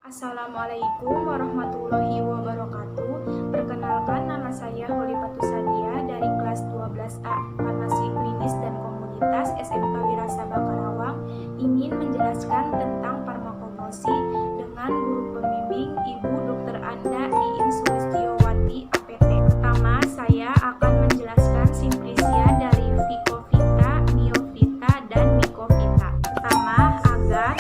Assalamualaikum warahmatullahi wabarakatuh. Perkenalkan, nama saya Holipatu Sadia dari kelas 12A Farmasi Klinis dan Komunitas SMK Wirasabha Karawang, ingin menjelaskan tentang farmakognosi dengan guru pembimbing Ibu Dr. Anda Iin Sulistiyowati, APT. Pertama, saya akan menjelaskan simplisia dari Vicovita, Miovita, dan Mycovita. Pertama,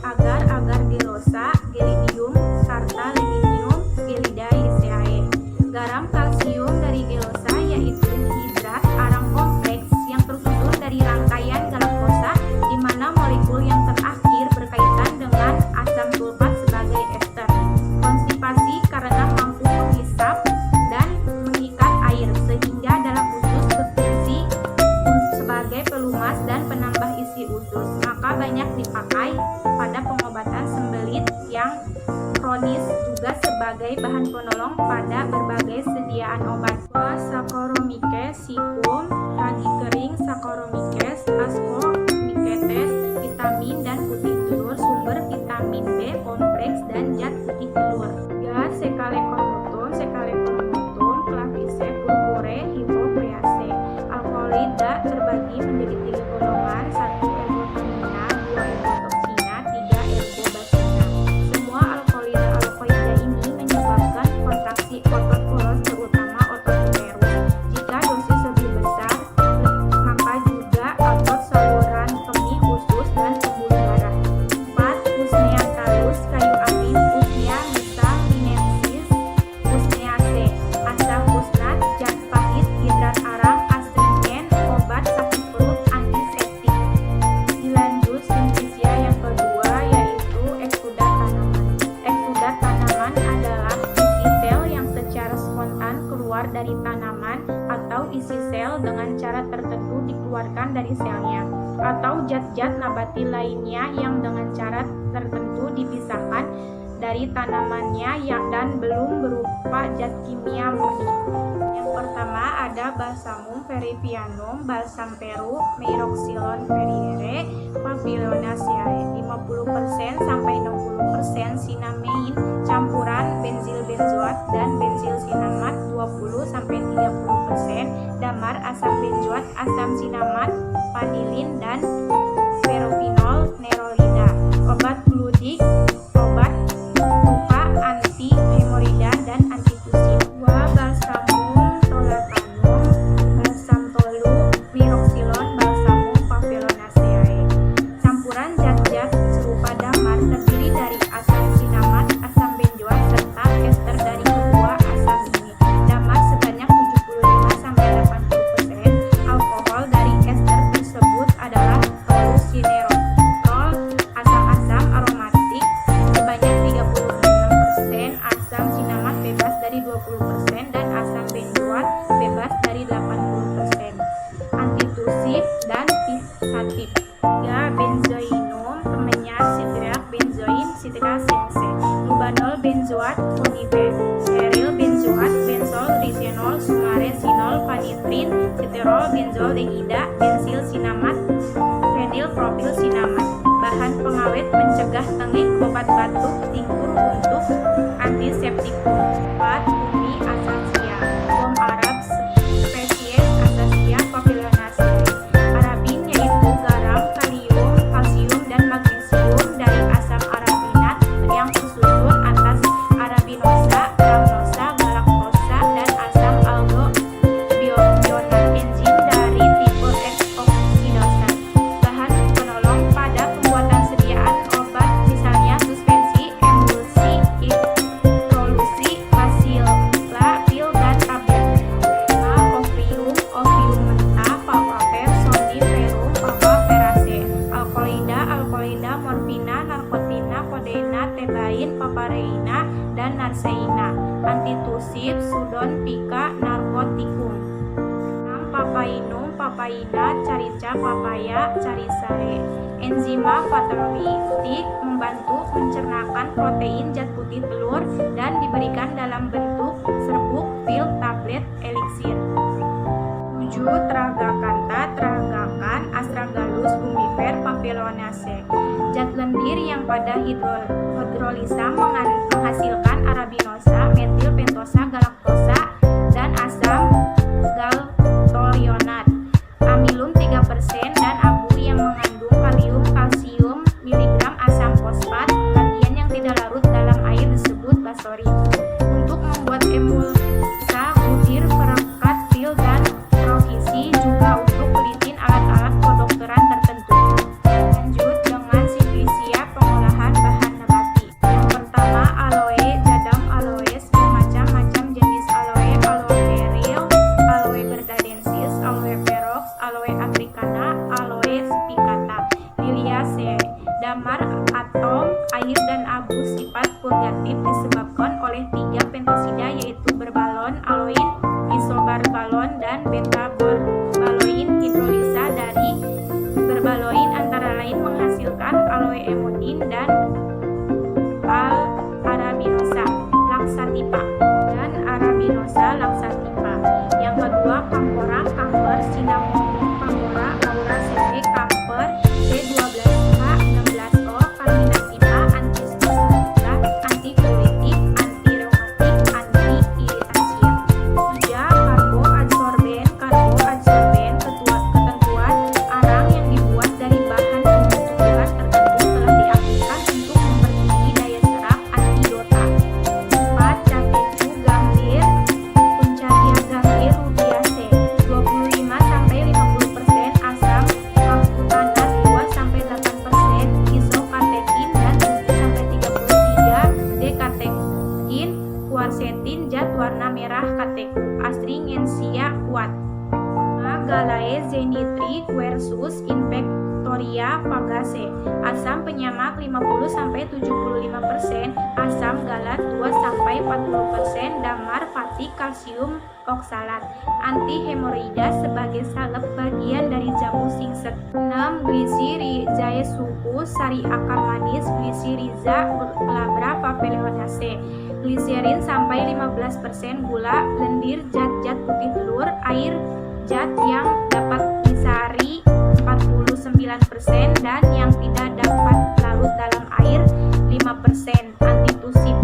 agar gelosa, Gelidium, serta Leginium Gelidaceae. Garam kalsium dari gelosa yaitu hidrat arang kompleks yang tersusun dari rangkaian galaktosa, di mana molekul yang terakhir berkaitan dengan asam sulfat sebagai ester. Konstipasi karena mampu menghisap dan mengikat air, sehingga dalam usus berfungsi sebagai pelumas dan penambah isi usus. Maka banyak dipakai pada pengobatan sembelit yang kronis, juga sebagai bahan penolong pada berbagai sediaan obat. Saccharomyces, Sikum, ragi kering, Saccharomyces, Ascorbycetes, vitamin dan putih telur, sumber vitamin B kompleks dan zat putih telur. Secalecornutum, Clavice, Purpure, Hypocreaceae. Alkaloida terbagi menjadi 3 golongan: 1 ergotamina, 2 ergotoksina, 3 erbobasina. Semua alkaloida ini menyebabkan kontraksi otot poros, terutama otot uterus. Jika dosis lebih besar, maka juga otot saluran kemih, usus, dan pembuluh darah. 4. Usnea talus, kayu api, Usnea miscaminensis, Usneaceae. Asam usnat, zat pahit, hidrat arang, astringen, obat sakit perut, antiseptik. Dilanjut simplisia yang kedua, yaitu eksudat tanaman. Eksudat tanaman adalah isi sel yang secara spontan keluar dari tanaman, atau isi sel dengan cara tertentu dikeluarkan dari selnya, atau zat-zat nabati lainnya yang dengan cara tertentu dipisahkan dari tanamannya dan belum berupa zat kimia murni. Yang pertama ada Balsamum perivianum, Balsam Peru, Meiroxylon Perrier, Papilionaceae. 50% sampai 60% sinamein, campuran benzil benzoat dan benzil sinamat. 20 sampai 30% damar, asam benzoat, asam sinamat, vanilin, dan ferrofinol nerolida. Obat gludik, obat rupa anti hemorida dan antitusif. 2. Balsamum tolatanum, Balsam tolu, Meiroxylon, Balsamum Papilionaceae. Campuran zat-zat serupa damar terdiri dari asam sinamat, asam benzoat, serta ester dari kedua asam ini. Damar sebanyak 75 sampai 80%. Alkohol dari ester tersebut adalah tolusinerol, asam-asam aromatik sebanyak 36%, asam sinamat bebas dari 20%, dan asam benzoat bebas dari 80%. Antitusif dan fixatif. 3. Benzoinum, temannya sitrak benzoin, citrasense. Lubanol benzoat, Fumifet. Steril benzoat, benzol risenol, sumaresinol, vanitrin, siterol, benzol dehida, benzil sinamat, fenil propil sinamat. Bahan pengawet mencegah tengik, obat batuk, tingkur untuk antiseptikum. 4. Bumi Acacia, Bom Arab, spesies Acacia papilionaceae. Arabin yaitu garam, kalium, kalsium, dan magnesium dari asam arabinat yang tersusun atas arabinosa, rhamnosa, galaktosa, dan asam aldobionat. Enzim dari tipe X-oksidasa. Bahan penolong pada pembuatan sediaan obat, misalnya suspensi, emulsi, hidrolusi, basila, pil, dan tablet. 5. Opium mentah, Papaver, somniferum, Papaveraceae. Alkaloida, morfina, narkotina, kodeina, tebain, papareina, dan narseina. Antitusif, Sudon, Pica, narkotikum. 6. Papainum, papaina, carica, papaya, caricae. Enzima fatolytik, membantu mencernakan protein zat putih telur dan diberikan dalam bentuk serbuk, pil, tablet, eliksir. 7. Tragacanth, Tragacan, Astragalus, Bumifer, Papilionaceae. Zat lendir yang pada hidrolisa mengandung negatif disebabkan oleh 3 pentasida, yaitu berbalon, aloin, isobarbalon, dan beta-berbaloin. Hidrolisa dari berbaloin antara lain menghasilkan aloe-emodin dan arabinosa laxatipa Yang kedua, Campora camper cinnamomum, Campora laura cc, camper C12H, 16O, carminativa, antiseptika, antifulitik, antireumatik, anti-iritasi. 3. Karboadsorben ketentuan arang yang dibuat dari bahan pembentuk gelas tertentu telah diaktifkan untuk mempertinggi daya serap antidota. 4. Catechu gamblir Puncaria gamblir rubiaceae, 25-50% asam palkutanat, 2-8% isokatekin, dan 7-33 dekatekin, quercetin, zat warna merah kateku, astringensia kuat. Galae zenitri versus Infectoria fagaceae, asam penyamak 50-75%, asam galat 2-40%, damar fatik, kalsium oksalat, antihemoroida sebagai salep bagian dari jamu singset. 6. Glycyrrhizae suhu sari akar manis, Glycyrrhiza glabra papilionaceae, gliserin sampai 15%, gula, lendir, zat-zat putih telur, air, zat yang dapat disaring 49%, dan yang tidak dapat larut dalam air 5%, antitusif.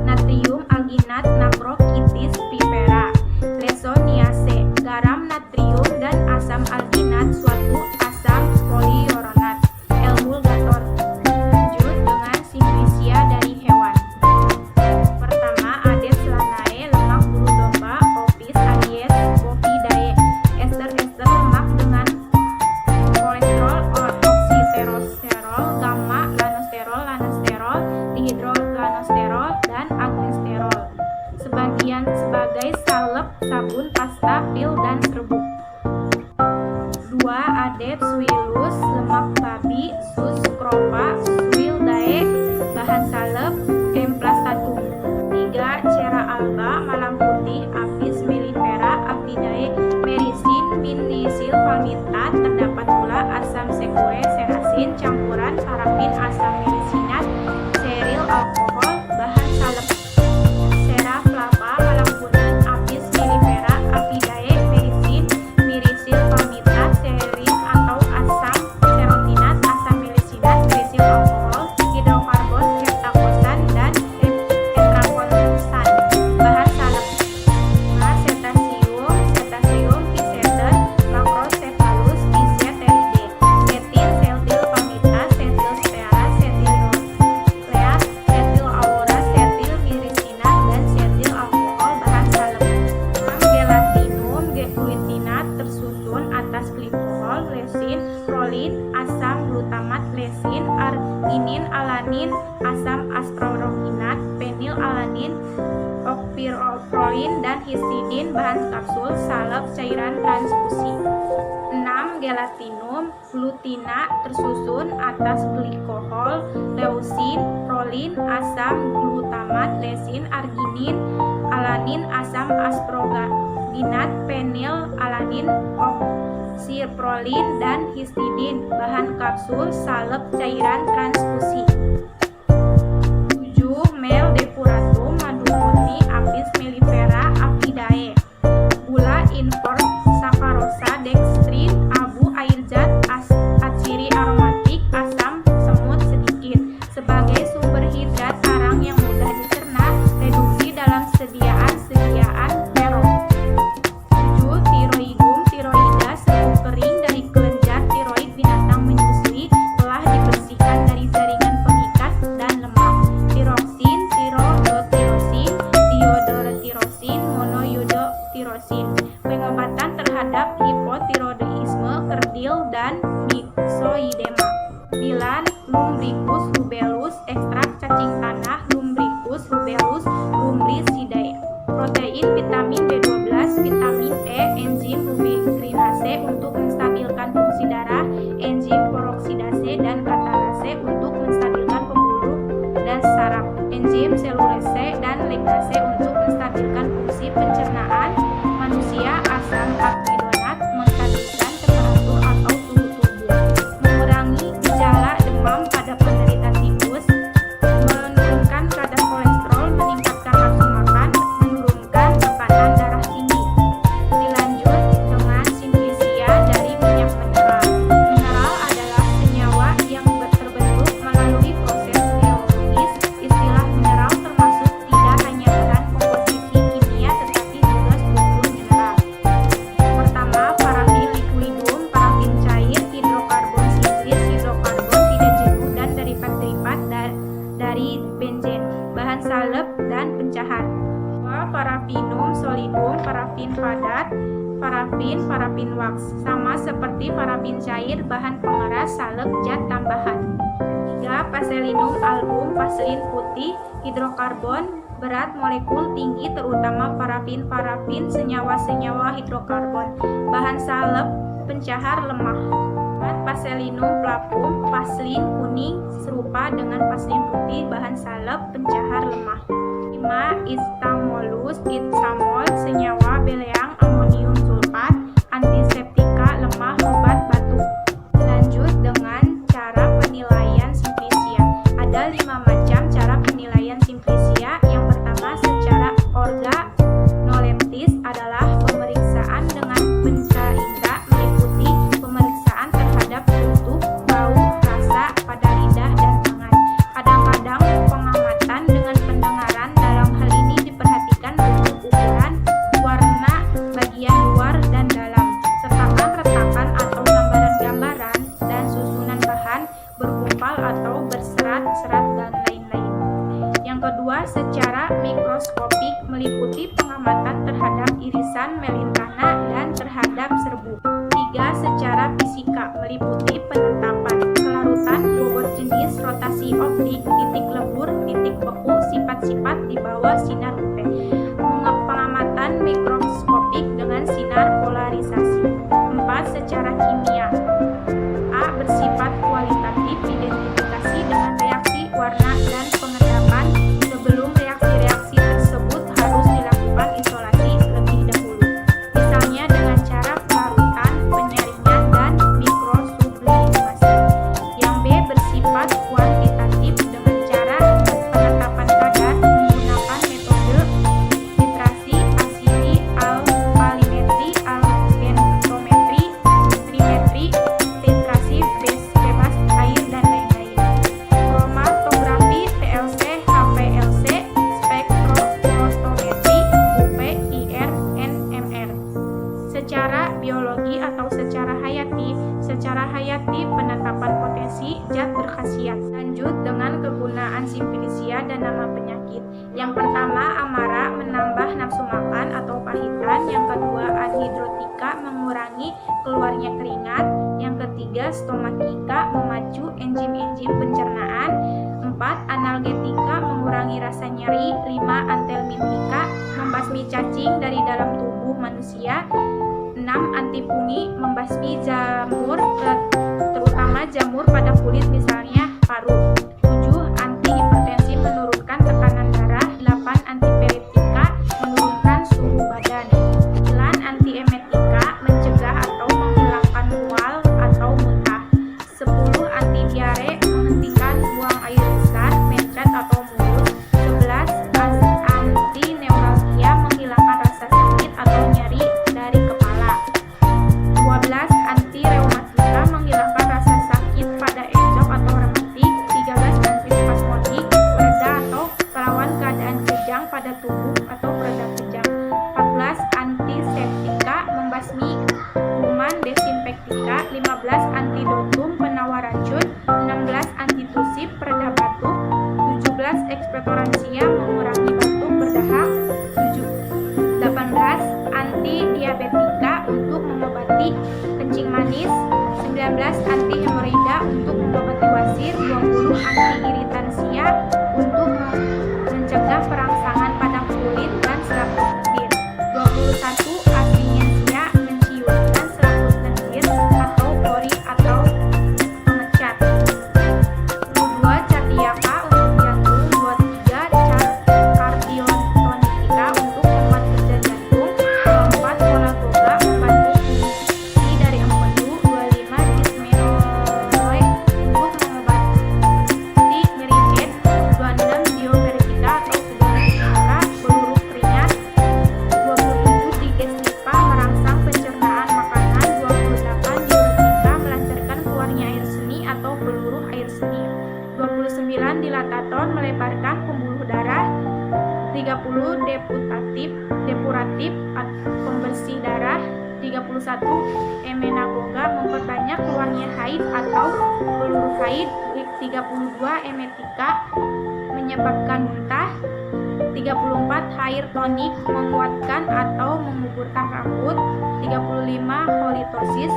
Natrium alginat, Naprokitis pipera, Lesoniaceae, garam, natrium, dan asam alginat, suatu asam poliuronat, emulgator. Lanjut dengan simplicia dari hewan. Pertama, Aedes lanae, lemak bulu domba, Ovis aries, Bovidae, ester-ester lemak dengan kolesterol, oksiterosterol, gamma, lanosterol, dihidrolanosterol, dan agnesterol. Sebagai salep, sabun, pasta, pil, dan serbuk. 2. Aedes suillus, lemak babi, Sus scrofa, Suildae, bahan salep, emplastatum. 3. Cera alba, malam putih, Apis mellifera, Apidae, merisin, binisil palmitat, terdapat pula asam sekue, serasin, campuran, parafin, asam melisinat, seril alkohol, bahan salep. Cera flava, malam kuning, Apis mellifera, Apidae, merisin, mirisil palmitat, serin atau asam serotinat, asam melisinat, merisil alkohol, hidrokarbon, heptakosan, dan hetrakonsan, bahan salep. Cetaceum Physeter, Macrocephalus, Physeteridae, setil, setil palmitat, setil spera, setil nuclea, setil aura, setil mirisinat, dan setil alkohol, bahan salep. 6. Gelatinum glutinat, tersusun atas glikol, lesin, prolin, asam glutamat, lesin, arginin, alanin, asam asparginat, penil alanin, okpirprolin, dan histidin, bahan kapsul, salep, cairan transfusi. 6. Gelatinum glutina, tersusun atas glikol, leusin, prolin, asam glutamat, lesin, arginin, alanin, asam asparginat, penil alanin, oksirprolin, dan histidin, bahan kapsul, salep, cairan transfusi. 7. Mel depuratum, madu murni, Apis mellifera, Apidae, gula, invert, sakarosa, dextrin, abu, air zat, atsiri aromatik, asam, semut sedikit. Sebagai sumber hidrat arang yang mudah dicerna, reduksi dalam sediaan merok. 7. Tiroidum, tiroida, serbuk kering dari kelenjar tiroid binatang menyusui, telah dibersihkan dari jaringan pengikat dan lemak. Tiroksin, tirodotirosin, diodorotirosin, monoyodotirosin. Pengobatan terhadap hipotiroidisme, kerdil, dan myxoidema. 9. Lumbricus rubellus, ekstrak cacing tanah, Lumbricus rubellus, Lumbricidae. enzim selulase dan laktase untuk menstabilkan fungsi pencernaan manusia, asam arbidonat, menstabilkan temperatur atau suhu tubuh, mengurangi gejala demam pada penderita tifus, menurunkan kadar kolesterol, meningkatkan nafsu makan, menurunkan tekanan darah tinggi. Dilanjut dengan simplicia dari minyak mineral. Mineral adalah senyawa yang terbentuk melalui proses geologis. Istilah mineral termasuk tidak hanya bahan komposisi kimia tetapi juga struktur mineral. Pertama, parafin liquidum, parafin cair, hidrokarbon siklis, hidrokarbon tidak jenuh dan derivat-derivat dari benzen, bahan salep dan pencahar. Parafinum solidum, parafin padat, parafin wax, sama seperti parafin cair, bahan pengeras, salep, zat tambahan. 3. Paselinum album, paselin putih, hidrokarbon berat molekul tinggi terutama parafin, senyawa-senyawa hidrokarbon, bahan salep, pencahar lemah. 4. Paselinum flavum, paslin kuning serupa dengan paslin putih, bahan salep, pencahar lemah. 5. Istamolus, itsamol, senyawa beleang amonium sulfat, antiseptika lemah, obat batuk. Lanjut dengan cara penilaian simplicia. Ada 5 macam cara penilaian simplicia. Yang pertama, secara organoleptis adalah pemeriksaan dengan panca indera, meliputi pemeriksaan terhadap bentuk, bau, rasa pada lidah dan tangan. Kadang-kadang pengamatan dengan pendengaran. Dalam hal ini diperhatikan bentuk, ukuran, warna bagian luar dan dalam, retakan-retakan atau gambaran-gambaran, dan susunan bahan bergumpal atau berserat-serat dan lain-lain. Yang kedua, secara mikroskopik, meliputi pengamatan terhadap irisan melintana dan terhadap serbuk. 3. Secara fisika, meliputi penetapan kelarutan, bobot jenis, rotasi optik, titik lebur, titik beku, sifat-sifat di bawah sinar UV. Pengamatan mikroskopik dengan sinar polarisasi. 4. Secara kimia. A. Bersifat kualitatif, identifikasi dengan reaksi, warna, dan pengendapan. Sebelum reaksi-reaksi tersebut harus dilakukan isolasi lebih dahulu, misalnya dengan cara pelarutan, penyaringan, dan mikrosublimasi. Yang B. Bersifat kuantitatif dengan cara penetapan kadar menggunakan metode titrasi, asidi, alkalimetri, albentometri, trimetri, titrasi bebas air, dan lain-lain. Kromatografi, TLC, HPLC, spektrofotometri, UV, IR, NMR. Secara biologi atau secara hayati. Secara hayati, penetapan potensi zat berkhasiat. Lanjut dengan kegunaan simplicia dan nama penyakit. Yang pertama, amara, menambah nafsu makan atau pahitan. Yang kedua, anhidrotika, mengurangi keluarnya keringat. Yang ketiga, stomakika, memacu enzim-enzim pencernaan. 4. Analgetika, mengurangi rasa nyeri. 5. Antelmintika, membasmi cacing dari dalam tubuh manusia. 6. Antifungi, membasmi jamur, terutama jamur pada kulit misalnya paru. 7. Antihipertensi, menurunkan tekanan darah. 8. Antipiretika, menurunkan suhu badan. 9. Antiemetika, mencegah atau menghilangkan mual atau muntah. 10. Antidiare, menghentikan buang air besar, mencret atau mulut. 11. Antineuralgia, menghilangkan rasa sakit atau nyeri dari kepala. 12. Antireumatika, menghilangkan rasa sakit pada enzog atau rematik. 13. Antispasmodik, pereda atau melawan keadaan kejang pada tubuh atau pereda kejang. 14. Antiseptika, membasmi kuman, desinfektika. 15. Antidotum, penawar racun. 16. Antitusif, pereda batuk. 17. Ekspektoransia, mengurangi batuk berdahak. 18. Antidiabetika, untuk mengobati kencing manis. 19. Antihemoroida, untuk mengobati wasir. 20. Antiiritansia, untuk mencegah perangsangan pada kulit dan selaput lendir. 21. Astringentsia, menciutkan selaput lendir atau pori atau pengecat. 22. Catiaka, untuk jantung. 23. dilataton melebarkan pembuluh darah. 30 depuratif pembersih darah. 31 emenagoga memperbanyak keluarnya haid atau peluru haid. 32 emetika menyebabkan muntah. 34 hair tonik menguatkan atau menguburkan rambut. 35 halitosis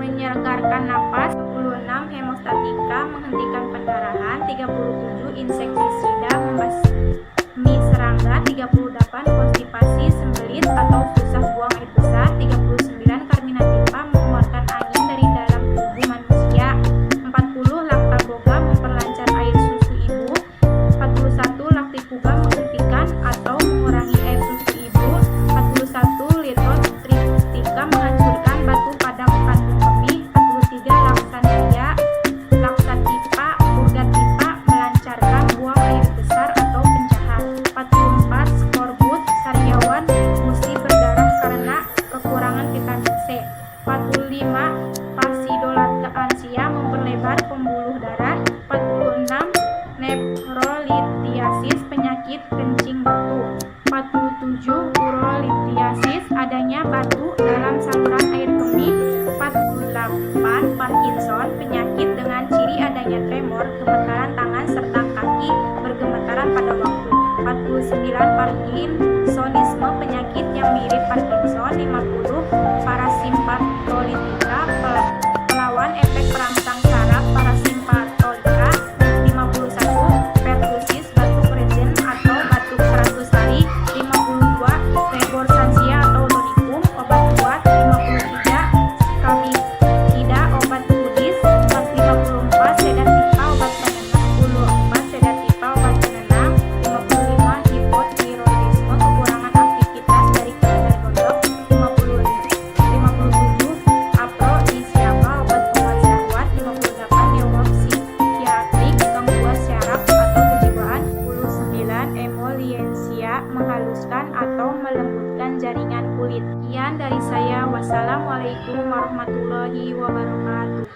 menyegarkan napas. 36 hemostatika menghentikan pendarahan. 37 insektisida membasmi serangga. 38 konstipasi sembelit atau susah buang air besar. 39 carminativa mengeluarkan angin dari dalam tubuh manusia. 40 lactagoga memperlancar air susu ibu. 41 lactifuga menghentikan atau mengurangi air susu ibu. 41 lithotriptika menghancurkan batu pada kandung kemih. 43 laxativa purgativa melancarkan buang air besar atau pencahar. 44 skorbut sariawan gusi berdarah karena kekurangan vitamin C. 45 pasidolactia memperlebar pembuluh darah. 46 nephrolithiasis penyakit kencing batu. 47 urolithiasis adanya batu dalam saluran air kemih. 48 Parkinson penyakit dengan ciri adanya tremor, gemetaran tangan serta kaki bergemetaran pada waktu. 49 Parkinsonisme penyakit yang mirip Parkinson. 50 parasimpatolitika pelawan efek perangsang saraf parasimpatolika. 51 pertusis batuk resin atau batuk 100 hari. 52 reborsansia atau tonikum obat kuat. 53 skamicida obat kudis. 54 sedativa obat penenang. 54 sedativa obat penenang. 55 hipotiroidisme kekurangan aktivitas dari kelenjar gondok. 57 afrodisiaka obat penguat syahwat. 58 neuropsikiatrik gangguan syaraf atau kejiwaan. 59 emoliensia menghaluskan atau melembutkan jaringan kulit. Sekian dari saya. Wassalamualaikum warahmatullahi wabarakatuh.